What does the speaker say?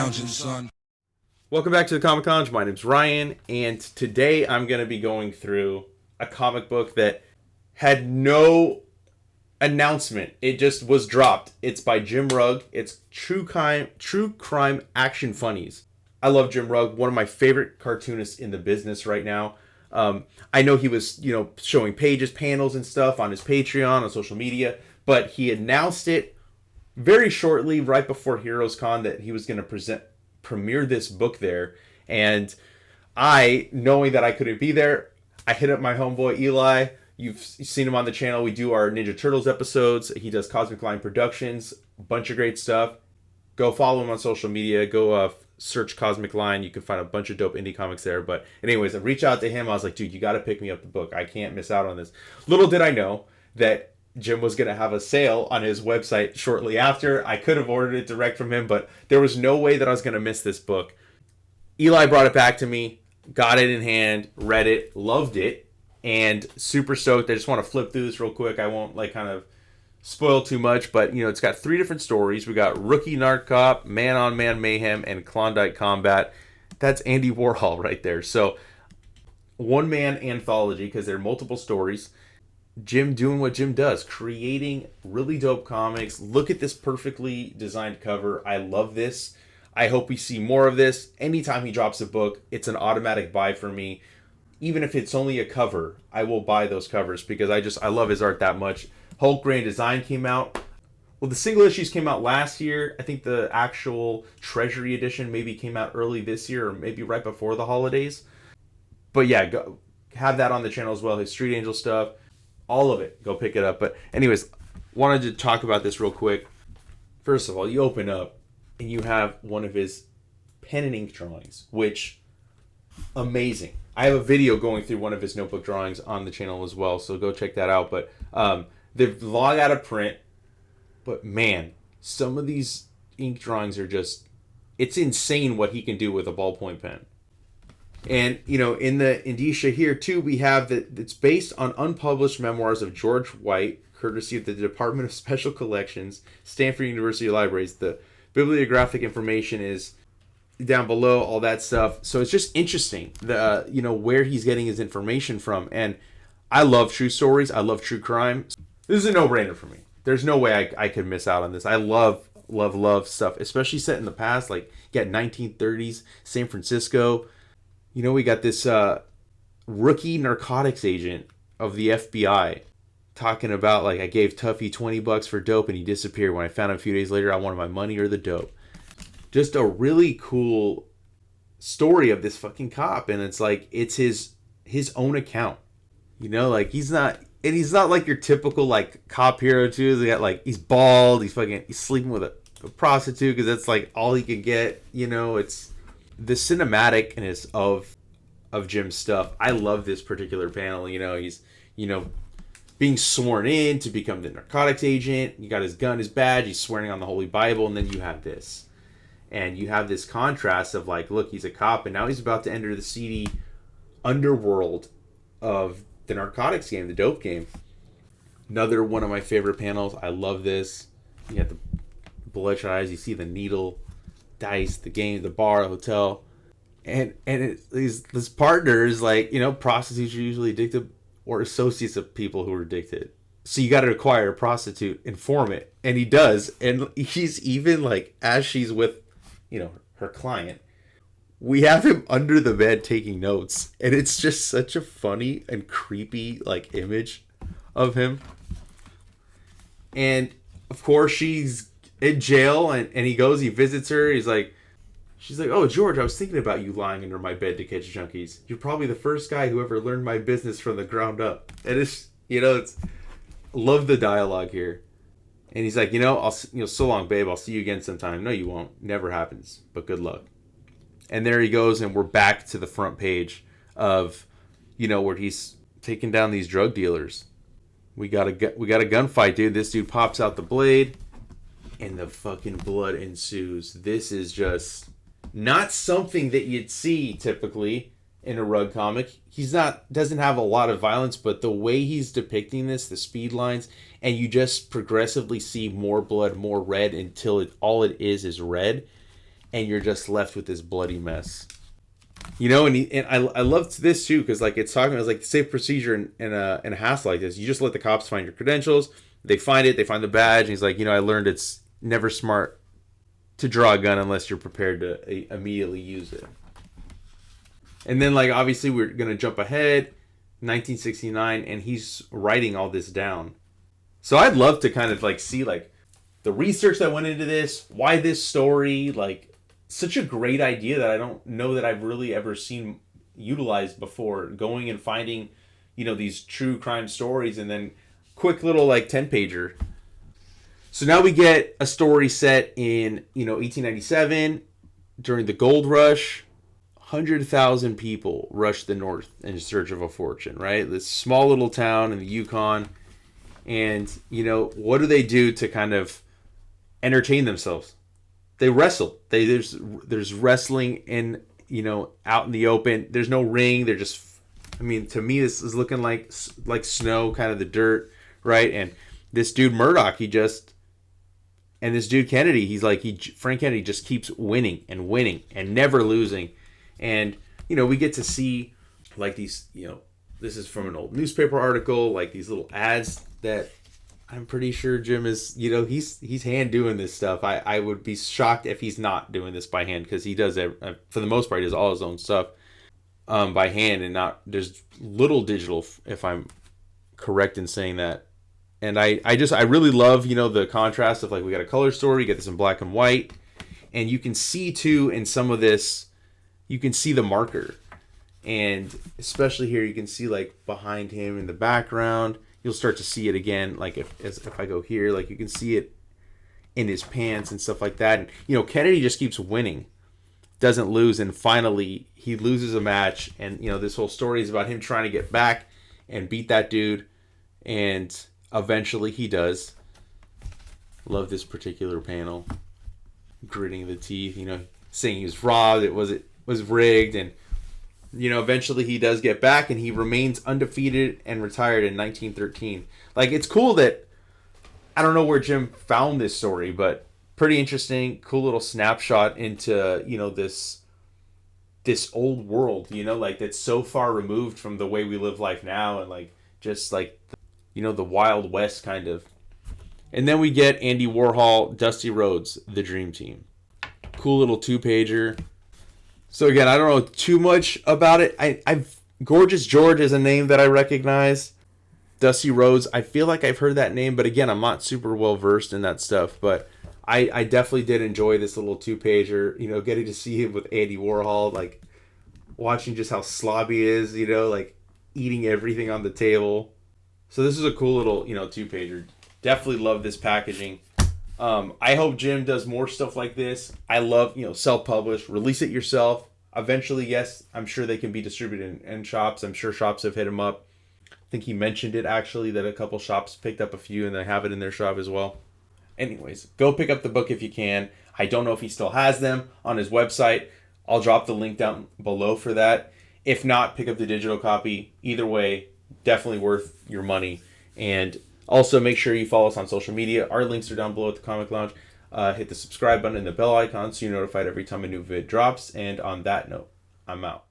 lounging, son. Welcome back to the Comic Lounge. My name's Ryan, and today I'm going to be going through a comic book that had no announcement. It just was dropped. It's by Jim Rugg. It's True Crime Action Funnies. I love Jim Rugg, one of my favorite cartoonists in the business right now. I know he was, showing pages, panels, and stuff on his Patreon, on social media, but he announced it very shortly, right before Heroes Con, that he was going to premiere this book there. And I, knowing that I couldn't be there, I hit up my homeboy Eli. You've seen him on the channel. We do our Ninja Turtles episodes. He does Cosmic Line Productions, a bunch of great stuff. Go follow him on social media. Go search Cosmic Line. You can find a bunch of dope indie comics there. But anyways, I reached out to him. I was like, dude, you got to pick me up the book. I can't miss out on this. Little did I know that Jim was going to have a sale on his website shortly after. I could have ordered it direct from him, but there was no way that I was going to miss this book. Eli brought it back to me, got it in hand, read it, loved it, and super stoked. I just want to flip through this real quick. I won't kind of spoil too much, but it's got 3 different stories. We got Rookie Narc Cop, Man on Man Mayhem, and Klondike Combat. That's Andy Warhol right there. So, one-man anthology, because there are multiple stories. Jim doing what Jim does, creating really dope comics. Look at this perfectly designed cover. I love this. I hope we see more of this. Anytime he drops a book, it's an automatic buy for me. Even if it's only a cover, I will buy those covers because I love his art that much. Hulk Grand Design came out. Well, the single issues came out last year. I think the actual Treasury edition maybe came out early this year or maybe right before the holidays. But yeah, go have that on the channel as well. His Street Angel stuff. All of it. Go pick it up. But anyways, wanted to talk about this real quick. First of all, you open up and you have one of his pen and ink drawings, which, amazing. I have a video going through one of his notebook drawings on the channel as well, so go check that out. But they're long out of print. But man, some of these ink drawings are just, it's insane what he can do with a ballpoint pen. And, in the indicia here, too, we have that it's based on unpublished memoirs of George White, courtesy of the Department of Special Collections, Stanford University Libraries. The bibliographic information is down below, all that stuff. So it's just interesting, where he's getting his information from. And I love true stories. I love true crime. This is a no-brainer for me. There's no way I could miss out on this. I love stuff, especially set in the past. Like, you got 1930s, San Francisco. We got this rookie narcotics agent of the FBI talking about, I gave Tuffy $20 for dope and he disappeared. When I found him a few days later, I wanted my money or the dope. Just a really cool story of this fucking cop. And it's it's his own account. He's not like your typical, cop hero, too. He's bald. He's sleeping with a prostitute because that's, all he can get. It's the cinematicness of Jim's stuff. I love this particular panel. He's being sworn in to become the narcotics agent. You got his gun, his badge. He's swearing on the Holy Bible, and then you have this, and you have this contrast of look, he's a cop, and now he's about to enter the seedy underworld of the narcotics game, the dope game. Another one of my favorite panels. I love this. You got the bloodshot eyes. You see the needle. Dice, the game, the bar, the hotel, and this partner is prostitutes are usually addicted or associates of people who are addicted. So you got to acquire a prostitute, informant, and he does, and he's even as she's with, her client, we have him under the bed taking notes, and it's just such a funny and creepy image of him. And of course she's in jail, and he visits her. She's like, oh, George, I was thinking about you lying under my bed to catch junkies. You're probably the first guy who ever learned my business from the ground up. And it's, love the dialogue here. And he's like, so long, babe. I'll see you again sometime. No, you won't. Never happens. But good luck. And there he goes, and we're back to the front page of, where he's taking down these drug dealers. We got a gunfight, dude. This dude pops out the blade. And the fucking blood ensues. This is just not something that you'd see typically in a Rugg comic. Doesn't have a lot of violence, but the way he's depicting this, the speed lines, and you just progressively see more blood, more red until all it is red. and you're just left with this bloody mess. You know, and I loved this too, because like it's talking about like the safe procedure in a hassle like this. You just let the cops find your credentials. They find it. They find the badge. And he's like, I learned it's never smart to draw a gun unless you're prepared to immediately use it. And then like obviously we're gonna jump ahead, 1969, and he's writing all this down. So I'd love to kind of like see like the research that went into this, why this story, like such a great idea that I don't know that I've really ever seen utilized before. Going and finding, these true crime stories, and then quick little like 10-pager. So now we get a story set in, 1897 during the gold rush. 100,000 people rushed the north in search of a fortune, right? This small little town in the Yukon. And, what do they do to kind of entertain themselves? They wrestle. There's wrestling in, out in the open. There's no ring. They're just, to me, this is looking like snow, kind of the dirt, right? And this dude Murdoch, and this dude Kennedy, Frank Kennedy just keeps winning and never losing. And, we get to see like these, this is from an old newspaper article, like these little ads that I'm pretty sure Jim is, he's hand doing this stuff. I would be shocked if he's not doing this by hand, because he does it, for the most part, he does all his own stuff by hand, and not, there's little digital, if I'm correct in saying that. And I really love, the contrast of like, we got a color story, you get this in black and white, and you can see too in some of this, you can see the marker. And especially here, you can see like behind him in the background, you'll start to see it again. Like if I go here, like you can see it in his pants and stuff like that. And, Kennedy just keeps winning, doesn't lose. And finally he loses a match. And, this whole story is about him trying to get back and beat that dude. And eventually he does. Love this particular panel. Gritting the teeth, saying he was robbed. It was rigged. And, eventually he does get back, and he remains undefeated and retired in 1913. Like, it's cool that, I don't know where Jim found this story, but pretty interesting, cool little snapshot into, this old world, like that's so far removed from the way we live life now, and like, just like, the Wild West kind of. And then we get Andy Warhol, Dusty Rhodes, The Dream Team. Cool little 2-pager. So again, I don't know too much about it. I've Gorgeous George is a name that I recognize. Dusty Rhodes, I feel like I've heard that name, but again, I'm not super well versed in that stuff. But I definitely did enjoy this little 2-pager. Getting to see him with Andy Warhol, like watching just how slobby he is. Like eating everything on the table. So this is a cool little 2-pager. Definitely love this packaging. I hope Jim does more stuff like this. I love, self-publish, release it yourself. Eventually, yes, I'm sure they can be distributed in shops. I'm sure shops have hit him up. I think he mentioned it, actually, that a couple shops picked up a few and they have it in their shop as well. Anyways, go pick up the book if you can. I don't know if he still has them on his website. I'll drop the link down below for that. If not, pick up the digital copy. Either way, definitely worth your money. And also, make sure you follow us on social media. Our links are down below at the Comic Lounge. Hit the subscribe button and the bell icon so you're notified every time a new vid drops. And on that note, I'm out.